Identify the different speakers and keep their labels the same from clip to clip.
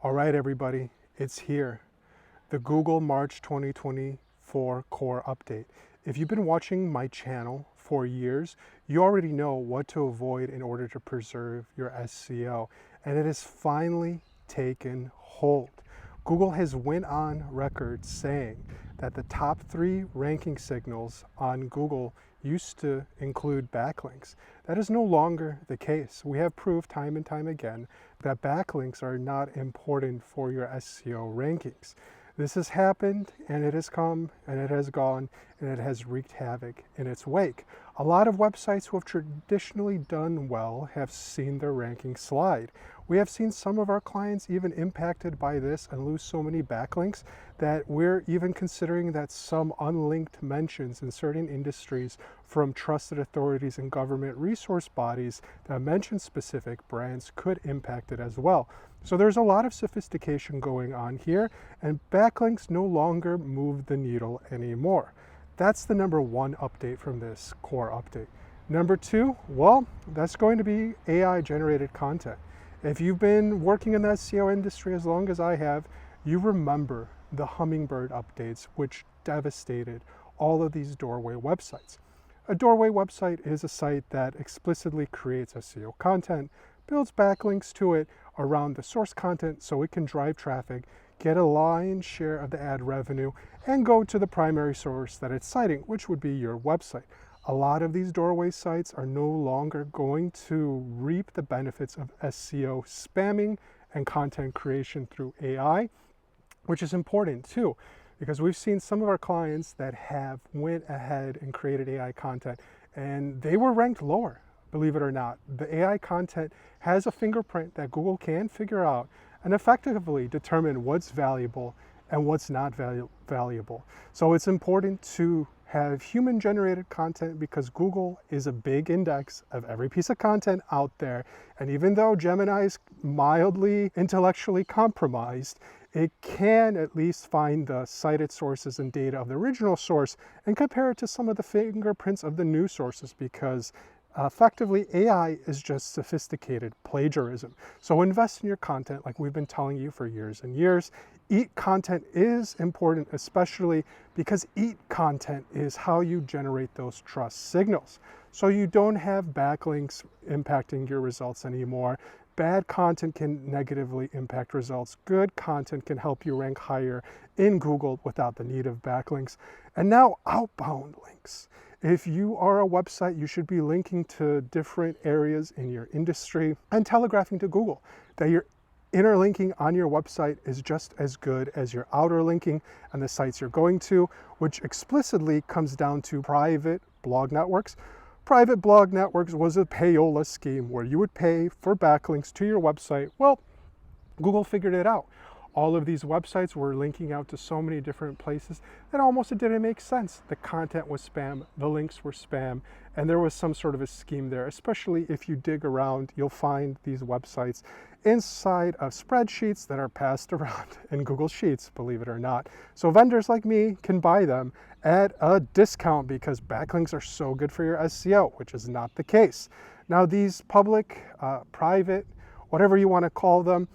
Speaker 1: All right, everybody, it's here. The Google March 2024 Core Update. If you've been watching my channel for years, you already know what to avoid in order to preserve your SEO. And it has finally taken hold. Google has went on record saying that the top 3 ranking signals on Google used to include backlinks. That is no longer the case. We have proved time and time again that backlinks are not important for your SEO rankings. This has happened, and it has come, and it has gone, and it has wreaked havoc in its wake. A lot of websites who have traditionally done well have seen their rankings slide. We have seen some of our clients even impacted by this and lose so many backlinks that we're even considering that some unlinked mentions in certain industries from trusted authorities and government resource bodies that mention specific brands could impact it as well. So there's a lot of sophistication going on here, and backlinks no longer move the needle anymore. That's the number 1 update from this core update. Number 2, well, that's going to be AI generated content. If you've been working in the SEO industry as long as I have, you remember the Hummingbird updates, which devastated all of these doorway websites. A doorway website is a site that explicitly creates SEO content, builds backlinks to it around the source content so it can drive traffic, get a lion's share of the ad revenue, and go to the primary source that it's citing, which would be your website. A lot of these doorway sites are no longer going to reap the benefits of SEO spamming and content creation through AI, which is important too, because we've seen some of our clients that have went ahead and created AI content, and they were ranked lower. Believe it or not, the AI content has a fingerprint that Google can figure out and effectively determine what's valuable and what's not valuable. So it's important to have human-generated content because Google is a big index of every piece of content out there. And even though Gemini is mildly intellectually compromised, it can at least find the cited sources and data of the original source and compare it to some of the fingerprints of the new sources, because effectively, AI is just sophisticated plagiarism. So invest in your content like we've been telling you for years and years. Eat content is important, especially because eat content is how you generate those trust signals. So you don't have backlinks impacting your results anymore. Bad content can negatively impact results. Good content can help you rank higher in Google without the need of backlinks. And now outbound links. If you are a website, you should be linking to different areas in your industry and telegraphing to Google that your inner linking on your website is just as good as your outer linking on the sites you're going to, which explicitly comes down to private blog networks. Private blog networks was a payola scheme where you would pay for backlinks to your website. Well, Google figured it out. All of these websites were linking out to so many different places that almost it didn't make sense. The content was spam, the links were spam, and there was some sort of a scheme there. Especially if you dig around, you'll find these websites inside of spreadsheets that are passed around in Google Sheets, believe it or not. So vendors like me can buy them at a discount because backlinks are so good for your SEO, which is not the case. Now these public, private, whatever you want to call them,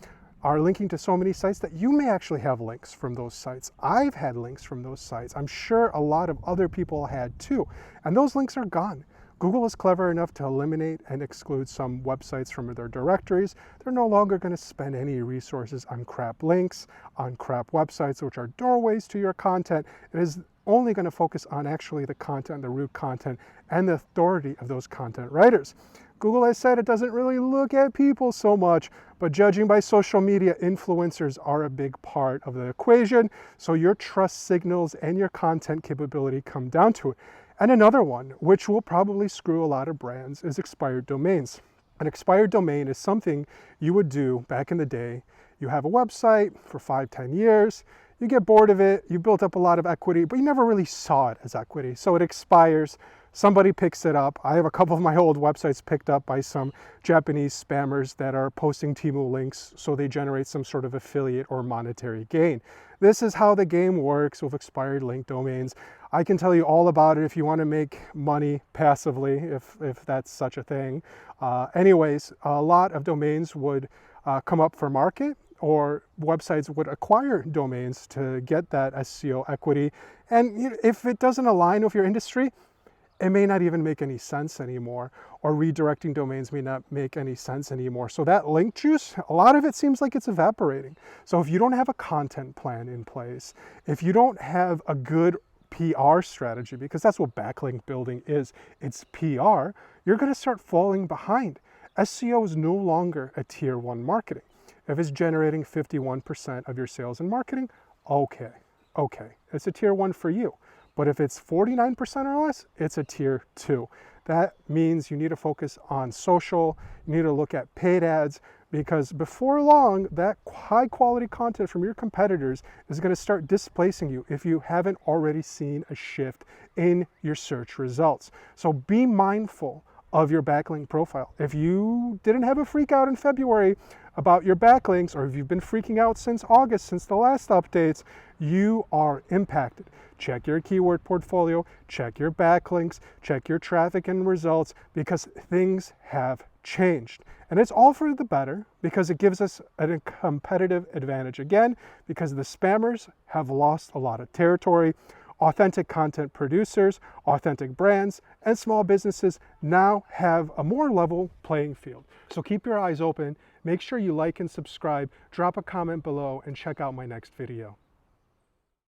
Speaker 1: are linking to so many sites that you may actually have links from those sites. I've had links from those sites. I'm sure a lot of other people had too. And those links are gone. Google is clever enough to eliminate and exclude some websites from their directories. They're no longer going to spend any resources on crap links, on crap websites, which are doorways to your content. It is only going to focus on actually the content, the root content, and the authority of those content writers. Google has said it doesn't really look at people so much, but judging by social media, influencers are a big part of the equation. So your trust signals and your content capability come down to it. And another one, which will probably screw a lot of brands, is expired domains. An expired domain is something you would do back in the day. You have a website for 5-10 years. You get bored of it, you built up a lot of equity, but you never really saw it as equity. So it expires, somebody picks it up. I have a couple of my old websites picked up by some Japanese spammers that are posting Temu links so they generate some sort of affiliate or monetary gain. This is how the game works with expired link domains. I can tell you all about it if you want to make money passively, if that's such a thing. Anyways, a lot of domains would come up for market or websites would acquire domains to get that SEO equity. And if it doesn't align with your industry, it may not even make any sense anymore, or redirecting domains may not make any sense anymore. So that link juice, a lot of it seems like it's evaporating. So if you don't have a content plan in place, if you don't have a good PR strategy, because that's what backlink building is, it's PR, you're going to start falling behind. SEO is no longer a tier 1 marketing. If it's generating 51% of your sales and marketing, okay, it's a tier 1 for you. But if it's 49% or less, it's a tier 2. That means you need to focus on social, you need to look at paid ads, because before long, that high quality content from your competitors is going to start displacing you if you haven't already seen a shift in your search results. So be mindful of your backlink profile. If you didn't have a freak out in February about your backlinks, or if you've been freaking out since August, since the last updates, you are impacted. Check your keyword portfolio, check your backlinks, check your traffic and results, because things have changed. And it's all for the better, because it gives us a competitive advantage again, because the spammers have lost a lot of territory. Authentic content producers, authentic brands, and small businesses now have a more level playing field. So keep your eyes open, make sure you like and subscribe, drop a comment below, and check out my next video.